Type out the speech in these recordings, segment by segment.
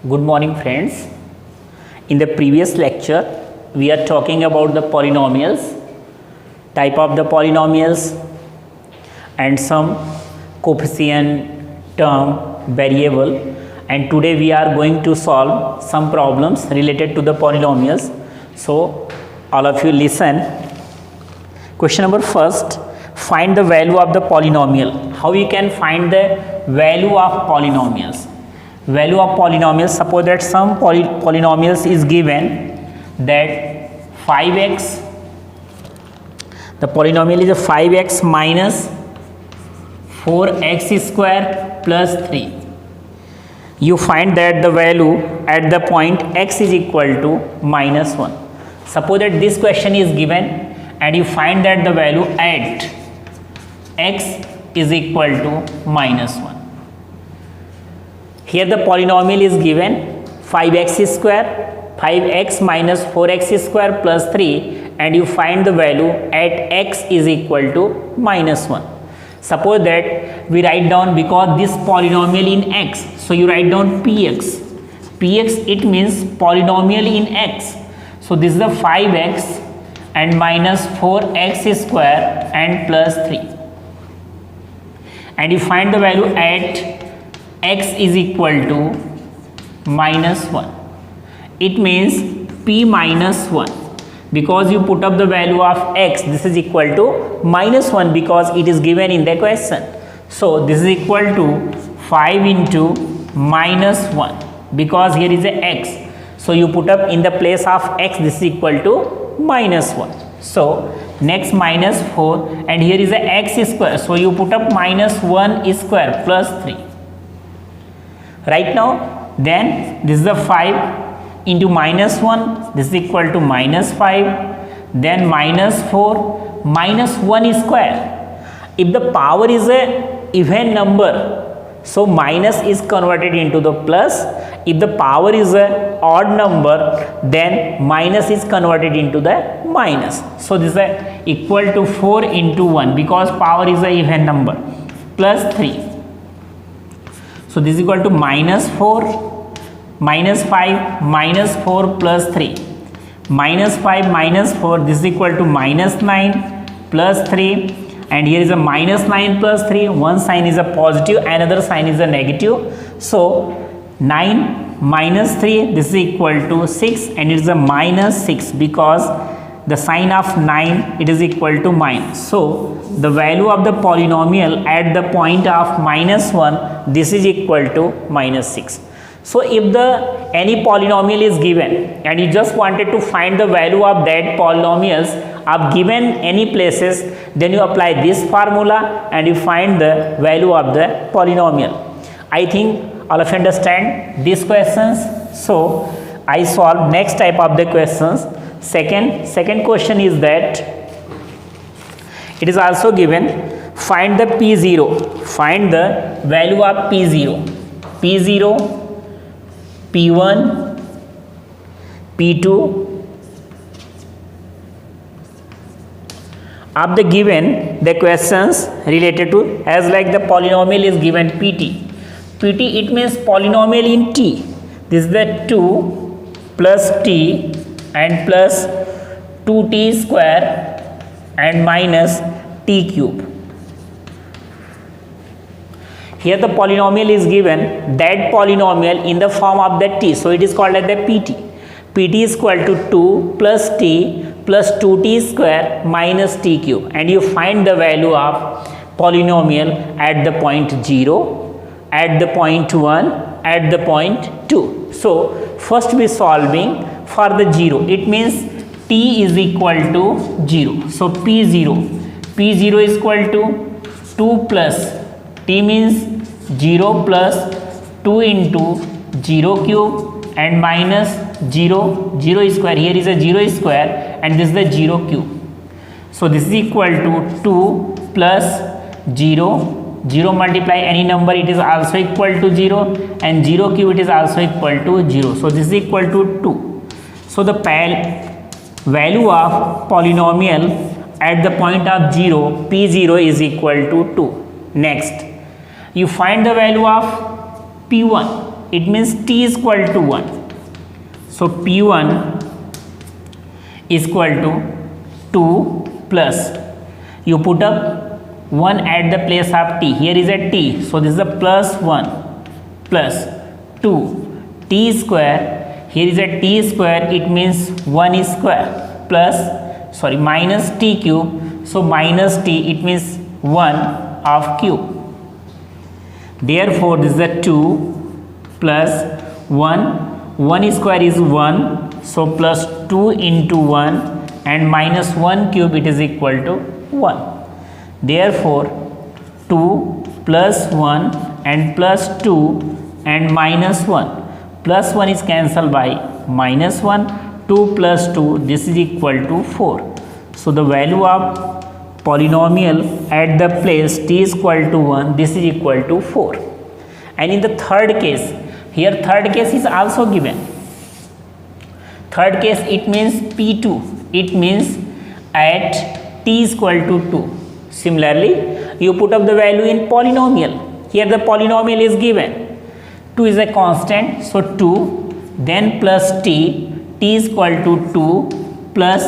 Good morning, friends. In the previous lecture, we are talking about the polynomials, type of the polynomials, and some coefficient, term, variable. And today we are going to solve some problems related to the polynomials. So, all of you listen. Question number first, find the value of the polynomial. How you can find the value of polynomials? Value of polynomials, suppose that some polynomials is given that 5x, the polynomial is a 5x minus 4x square plus 3. You find that the value at the point x is equal to minus 1. Suppose that this question is given and you find that the value at x is equal to minus 1. Here the polynomial is given 5x square, 5x minus 4x square plus 3, and you find the value at x is equal to minus 1. Suppose that we write down, because this polynomial in x, so you write down px. Px, it means polynomial in x. So this is the 5x and minus 4x square and plus 3. And you find the value at x is equal to minus 1. It means p minus 1, because you put up the value of x, this is equal to minus 1 because it is given in the question. So this is equal to 5 into minus 1, because here is a x. So you put up in the place of x, this is equal to minus 1. So next minus 4, and here is a x square. So you put up minus 1 square plus 3. Right now, then this is the 5 into minus 1, this is equal to minus 5, then minus 4, minus 1 square. If the power is a even number, so minus is converted into the plus. If the power is a odd number, then minus is converted into the minus. So this is equal to 4 into 1, because power is a even number, plus 3. So this is equal to minus 4, minus 5, minus 4 plus 3. Minus 5, minus 4, this is equal to minus 9 plus 3. And here is a minus 9 plus 3. One sign is a positive, another sign is a negative. So 9 minus 3, this is equal to 6, and it is a minus 6 because the sign of 9, it is equal to minus. So the value of the polynomial at the point of minus 1, this is equal to minus 6. So if the any polynomial is given and you just wanted to find the value of that polynomials of given any places, then you apply this formula and you find the value of the polynomial. I think all of you understand these questions. So I solve next type of the questions. Second question is that it is also given, find the p0, find the value of p0, p0, p1, p2 of the given the questions related to, as like the polynomial is given pt, it means polynomial in t. This is the 2 plus t and plus 2t square and minus t cube. Here the polynomial is given, that polynomial in the form of the t, so it is called as the pt. Pt is equal to 2 plus t plus 2t square minus t cube, and you find the value of polynomial at the point 0, at the point 1, at the point 2. So first we solving for the 0, it means t is equal to 0. So p0 is equal to 2 plus t means 0 plus 2 into 0 cube and minus 0 square. Here is a 0 square and this is the 0 cube. So this is equal to 2 plus 0 multiply any number, it is also equal to 0, and 0 cube, it is also equal to 0. So this is equal to 2. So the value of polynomial at the point of 0, p0 is equal to 2. Next, you find the value of p1. it means t is equal to 1. So P1 is equal to 2 plus, you put up 1 at the place of t, here is a t, so this is a plus 1 plus 2 t square, here is a t square, it means 1 square plus minus t cube, so minus t, it means 1 of cube. Therefore this is a 2 plus 1 square is 1, so plus 2 into 1 and minus 1 cube, it is equal to 1. Therefore 2 plus 1 and plus 2 and minus 1, plus 1 is cancelled by minus 1, 2 plus 2, this is equal to 4. So the value of polynomial at the place t is equal to 1, this is equal to 4. And in the third case, here third case is also given. Third case, it means P2, it means at t is equal to 2. Similarly, you put up the value in polynomial. Here the polynomial is given. 2 is a constant, so 2, then plus t is equal to 2 plus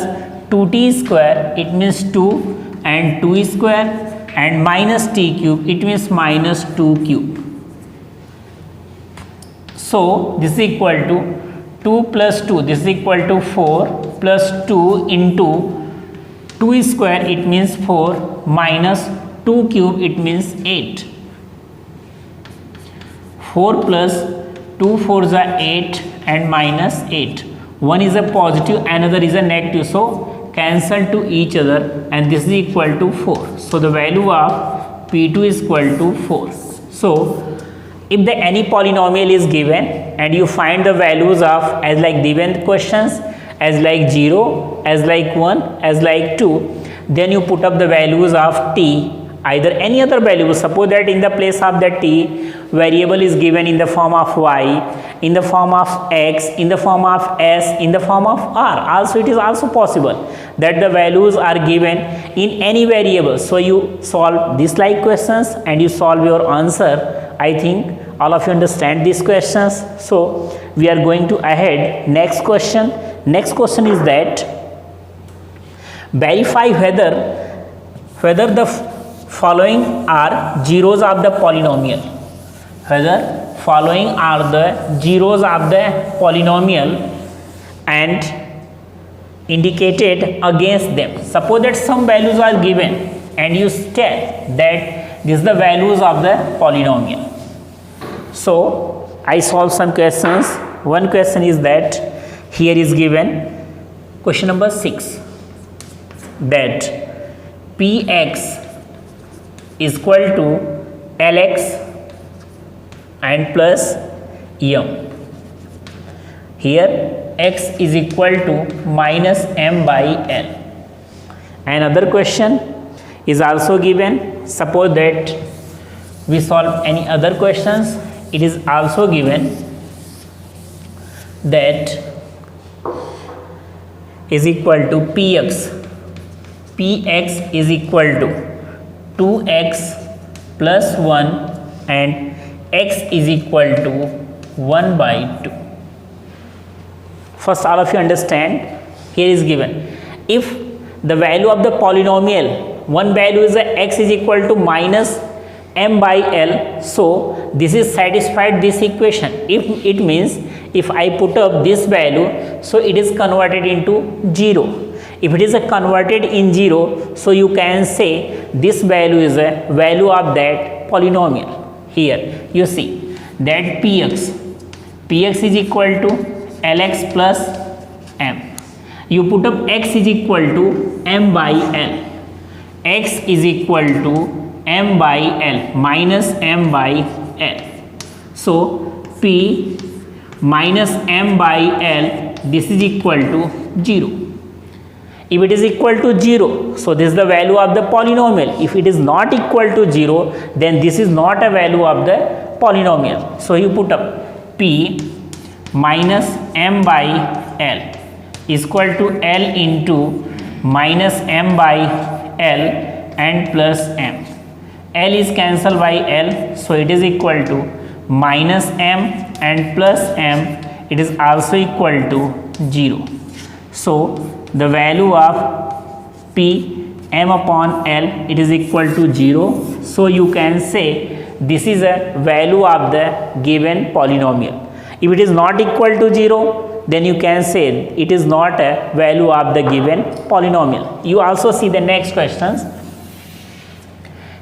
2t square, it means 2 and 2 square and minus t cube, it means minus 2 cube. So this is equal to 2 plus 2, this is equal to 4 plus 2 into 2 square, it means 4 minus 2 cube, it means 8. 4 plus 2 4s are 8 and minus 8. One is a positive, another is a negative, so cancel to each other and this is equal to 4. So the value of P2 is equal to 4. So if the any polynomial is given and you find the values of as like given questions, as like 0, as like 1, as like 2, then you put up the values of t, either any other value. Suppose that in the place of the t, variable is given in the form of y, in the form of x, in the form of s, in the form of r. Also it is also possible that the values are given in any variable. So you solve this like questions and you solve your answer. I think all of you understand these questions. So we are going to ahead next question. Next question is that verify whether the following are zeros of the polynomial. Whether following are the zeros of the polynomial and indicated against them. Suppose that some values are given and you state that this is the values of the polynomial. So I solve some questions. One question is that here is given question number 6, that Px is equal to Lx and plus m. Here x is equal to minus m by l. Another question is also given. Suppose that we solve any other questions. It is also given that is equal to Px. Px is equal to 2x plus 1 and x is equal to 1 by 2. First, all of you understand, here is given. If the value of the polynomial, one value is x is equal to minus m by l, so this is satisfied this equation. If it means if I put up this value, so it is converted into 0. If it is converted in 0, so you can say this value is a value of that polynomial. Here you see that Px is equal to Lx plus m. You put up x is equal to m by l. X is equal to m by l minus m by l. So P minus m by l, this is equal to 0. If it is equal to 0, so this is the value of the polynomial. If it is not equal to 0, then this is not a value of the polynomial. So you put up P minus m by l is equal to l into minus m by l and plus m. L is cancelled by l, so it is equal to minus m and plus m, it is also equal to 0. So the value of p m upon l, it is equal to 0. So you can say this is a value of the given polynomial. If it is not equal to 0, then you can say it is not a value of the given polynomial. You also see the next questions.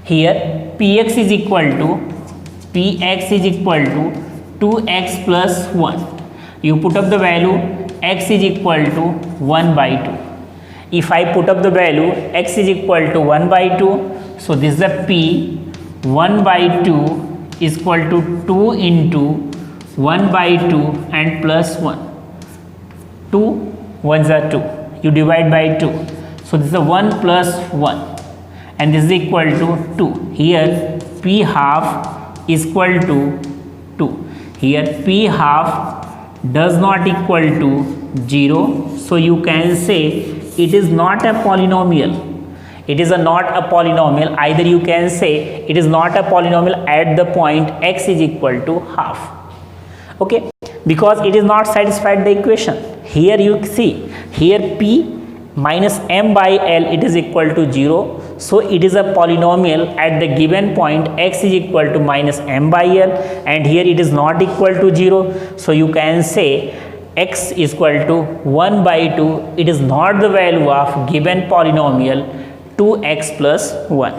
Here px is equal to 2x plus 1. You put up the value x is equal to 1 by 2. If I put up the value x is equal to 1 by 2, so this is the p 1 by 2 is equal to 2 into 1 by 2 and plus 1. 2 1s are 2. You divide by 2. So this is a 1 plus 1 and this is equal to 2. Here p half is equal to 2. Here p half does not equal to 0. So you can say it is not a polynomial. It is not a polynomial. Either you can say it is not a polynomial at the point x is equal to half. Okay, because it is not satisfied the equation. Here you see, here p minus m by l, it is equal to 0. So it is a polynomial at the given point x is equal to minus m by l, and here it is not equal to 0. So you can say x is equal to 1 by 2. It is not the value of given polynomial 2x plus 1.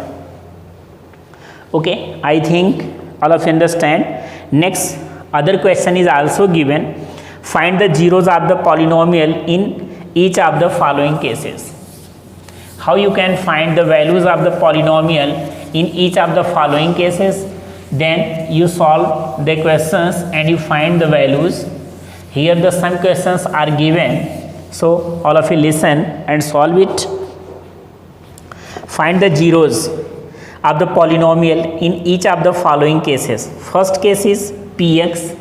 Okay, I think all of you understand. Next, other question is also given. Find the zeros of the polynomial in each of the following cases. How you can find the values of the polynomial in each of the following cases? Then you solve the questions and you find the values. Here the some questions are given, so all of you listen and solve it. Find the zeros of the polynomial in each of the following cases. First case is px.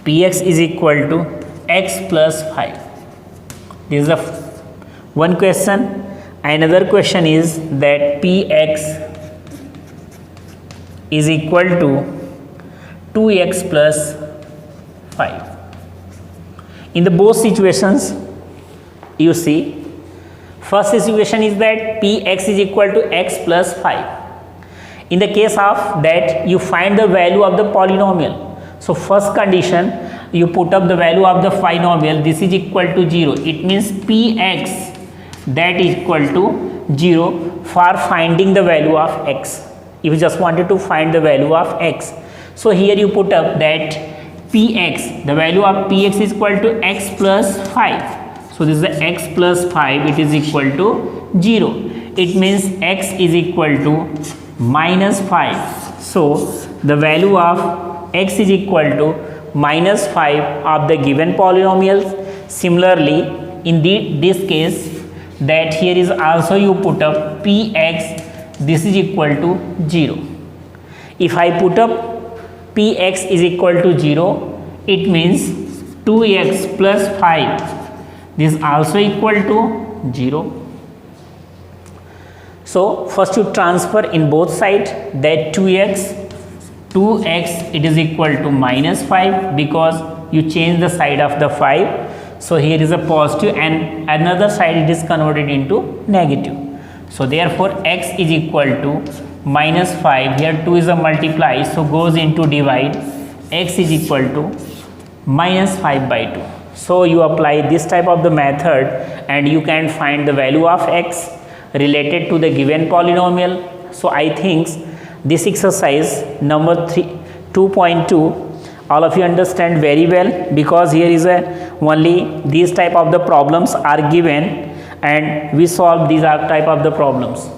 Px is equal to x plus 5. This is the one question. Another question is that px is equal to 2x plus 5. In the both situations, you see, first situation is that px is equal to x plus 5. In the case of that, you find the value of the polynomial. So first condition, you put up the value of the polynomial, this is equal to 0. It means px that is equal to 0 for finding the value of x. If you just wanted to find the value of x, so here you put up that px, the value of px is equal to x plus 5. So this is the x plus 5, it is equal to 0. It means x is equal to minus 5. So the value of x is equal to minus 5 of the given polynomials. Similarly, in this case, that here is also you put up px, this is equal to 0. If I put up px is equal to 0, it means 2x plus 5, this is also equal to 0. So first you transfer in both sides, that 2x it is equal to minus 5 because you change the side of the 5. So here is a positive and another side it is converted into negative. So therefore x is equal to minus 5. Here 2 is a multiply, so goes into divide. X is equal to minus 5 by 2. So you apply this type of the method and you can find the value of x related to the given polynomial. So I think this exercise number 2.2 all of you understand very well, because here is only these type of the problems are given and we solve these type of the problems.